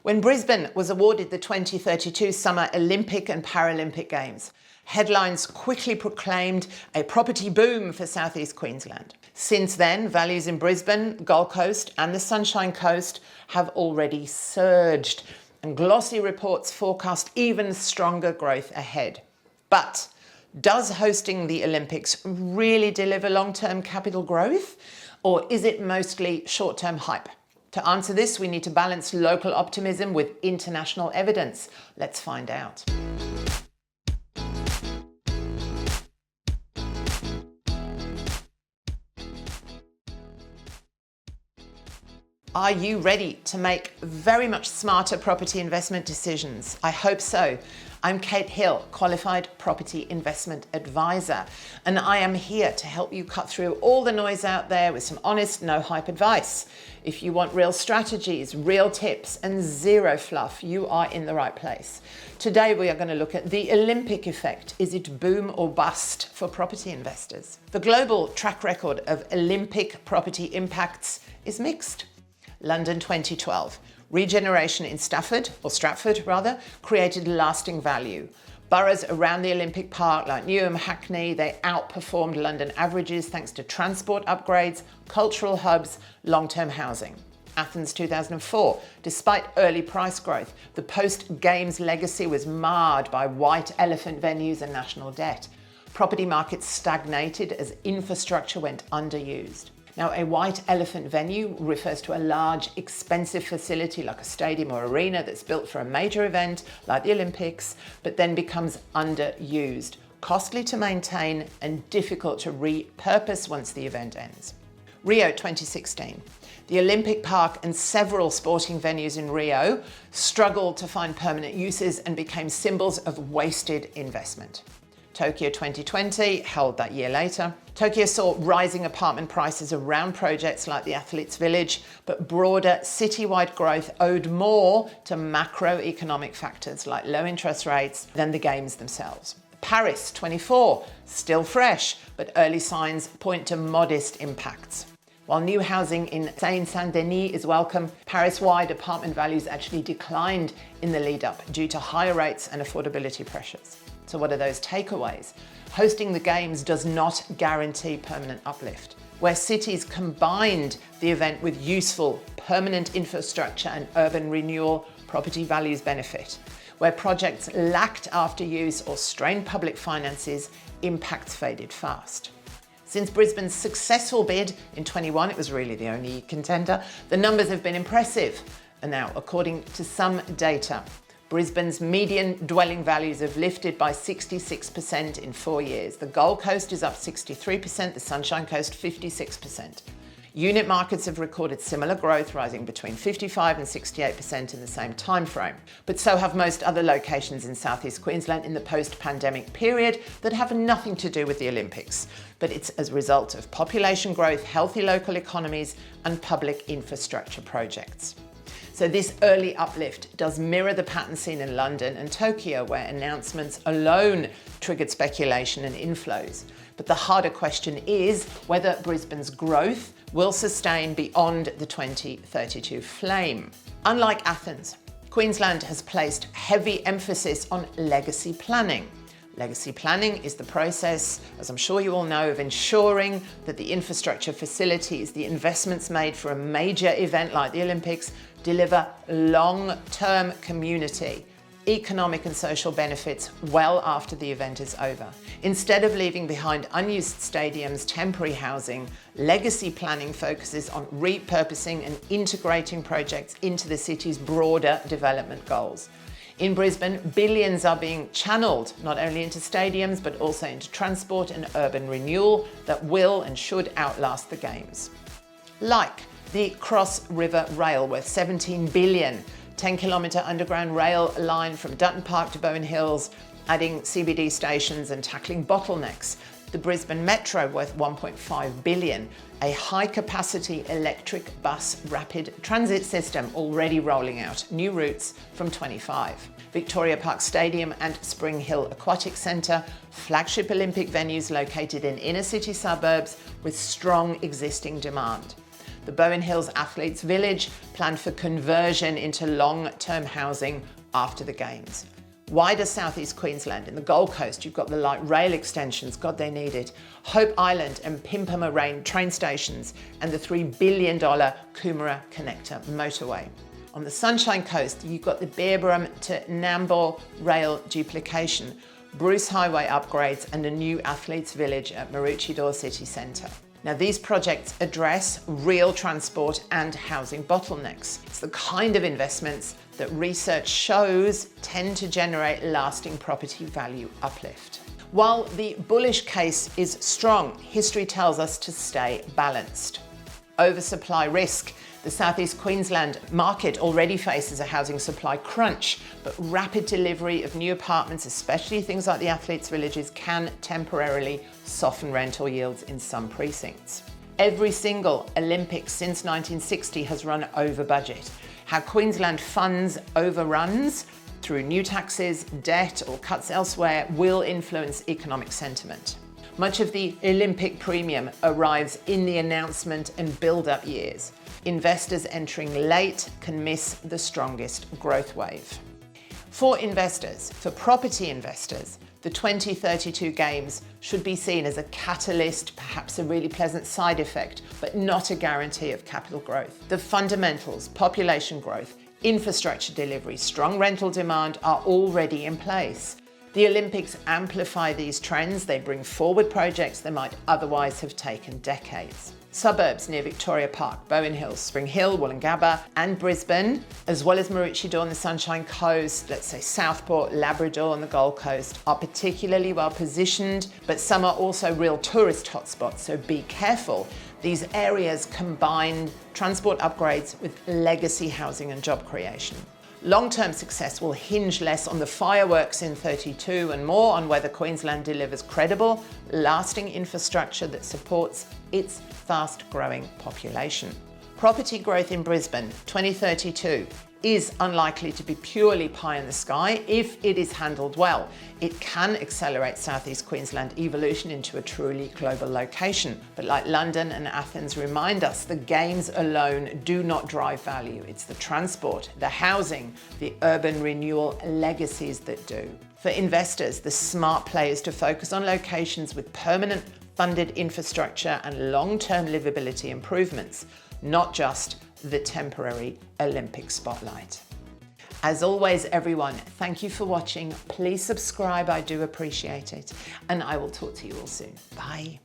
When Brisbane was awarded the 2032 Summer Olympic and Paralympic Games, headlines quickly proclaimed a property boom for Southeast Queensland. Since then, values in Brisbane, Gold Coast and the Sunshine Coast have already surged, and glossy reports forecast even stronger growth ahead. But does hosting the Olympics really deliver long-term capital growth, or is it mostly short-term hype? To answer this, we need to balance local optimism with international evidence. Let's find out. Are you ready to make very much smarter property investment decisions? I hope so. I'm Kate Hill, Qualified Property Investment Advisor, and I am here to help you cut through all the noise out there with some honest, no hype advice. If you want real strategies, real tips, and zero fluff, you are in the right place. Today we are going to look at the Olympic effect. Is it boom or bust for property investors? The global track record of Olympic property impacts is mixed. London 2012. Regeneration in Stratford, created lasting value. Boroughs around the Olympic Park like Newham, Hackney, they outperformed London averages thanks to transport upgrades, cultural hubs, long-term housing. Athens 2004. Despite early price growth, the post-Games legacy was marred by white elephant venues and national debt. Property markets stagnated as infrastructure went underused. Now, a white elephant venue refers to a large, expensive facility like a stadium or arena that's built for a major event like the Olympics, but then becomes underused, costly to maintain and difficult to repurpose once the event ends. Rio 2016. The Olympic Park and several sporting venues in Rio struggled to find permanent uses and became symbols of wasted investment. Tokyo 2020, held that year later. Tokyo saw rising apartment prices around projects like the Athletes' Village, but broader citywide growth owed more to macroeconomic factors like low interest rates than the games themselves. Paris 24, still fresh, but early signs point to modest impacts. While new housing in Seine-Saint-Denis is welcome, Paris-wide apartment values actually declined in the lead-up due to higher rates and affordability pressures. So what are those takeaways? Hosting the Games does not guarantee permanent uplift. Where cities combined the event with useful, permanent infrastructure and urban renewal, property values benefit. Where projects lacked after use or strained public finances, impacts faded fast. Since Brisbane's successful bid in 21, it was really the only contender, the numbers have been impressive. And now, according to some data, Brisbane's median dwelling values have lifted by 66% in 4 years. The Gold Coast is up 63%, the Sunshine Coast 56%. Unit markets have recorded similar growth, rising between 55 and 68% in the same time frame. But so have most other locations in Southeast Queensland in the post-pandemic period that have nothing to do with the Olympics. But it's as a result of population growth, healthy local economies, and public infrastructure projects. So this early uplift does mirror the pattern seen in London and Tokyo, where announcements alone triggered speculation and inflows. But the harder question is whether Brisbane's growth will sustain beyond the 2032 flame. Unlike Athens, Queensland has placed heavy emphasis on legacy planning. Legacy planning is the process, as I'm sure you all know, of ensuring that the infrastructure facilities, the investments made for a major event like the Olympics, deliver long-term community, economic and social benefits well after the event is over. Instead of leaving behind unused stadiums, temporary housing, legacy planning focuses on repurposing and integrating projects into the city's broader development goals. In Brisbane, billions are being channeled not only into stadiums but also into transport and urban renewal that will and should outlast the Games. Like the Cross River Rail, worth $17 billion, 10-kilometre underground rail line from Dutton Park to Bowen Hills, adding CBD stations and tackling bottlenecks. The Brisbane Metro, worth $1.5 billion, a high-capacity electric bus rapid transit system already rolling out new routes from 25. Victoria Park Stadium and Spring Hill Aquatic Centre, flagship Olympic venues located in inner city suburbs with strong existing demand. The Bowen Hills Athletes Village planned for conversion into long-term housing after the Games. Wider Southeast Queensland, in the Gold Coast, you've got the light rail extensions, God they need it, Hope Island and Pimpama train stations, and the $3 billion Coomera Connector motorway. On the Sunshine Coast, you've got the Beerburrum to Nambour rail duplication, Bruce Highway upgrades, and a new athletes village at Maroochydore City Centre. Now, these projects address real transport and housing bottlenecks. It's the kind of investments that research shows tend to generate lasting property value uplift. While the bullish case is strong, history tells us to stay balanced. Oversupply risk. The Southeast Queensland market already faces a housing supply crunch, but rapid delivery of new apartments, especially things like the athletes' villages, can temporarily soften rental yields in some precincts. Every single Olympics since 1960 has run over budget. How Queensland funds overruns through new taxes, debt, or cuts elsewhere will influence economic sentiment. Much of the Olympic premium arrives in the announcement and build-up years. Investors entering late can miss the strongest growth wave. For investors, for property investors, the 2032 Games should be seen as a catalyst, perhaps a really pleasant side effect, but not a guarantee of capital growth. The fundamentals, population growth, infrastructure delivery, strong rental demand are already in place. The Olympics amplify these trends. They bring forward projects that might otherwise have taken decades. Suburbs near Victoria Park, Bowen Hills, Spring Hill, Woolloongabba and Brisbane, as well as Maroochydore on the Sunshine Coast, let's say Southport, Labrador on the Gold Coast, are particularly well positioned, but some are also real tourist hotspots, so be careful. These areas combine transport upgrades with legacy housing and job creation. Long-term success will hinge less on the fireworks in 32 and more on whether Queensland delivers credible, lasting infrastructure that supports its fast-growing population. Property growth in Brisbane 2032 is unlikely to be purely pie in the sky if it is handled well. It can accelerate Southeast Queensland evolution into a truly global location. But like London and Athens remind us, the Games alone do not drive value. It's the transport, the housing, the urban renewal legacies that do. For investors, the smart play is to focus on locations with permanent funded infrastructure and long-term livability improvements, not just the temporary Olympic spotlight. As always, everyone, thank you for watching. Please subscribe, I do appreciate it. And I will talk to you all soon. Bye.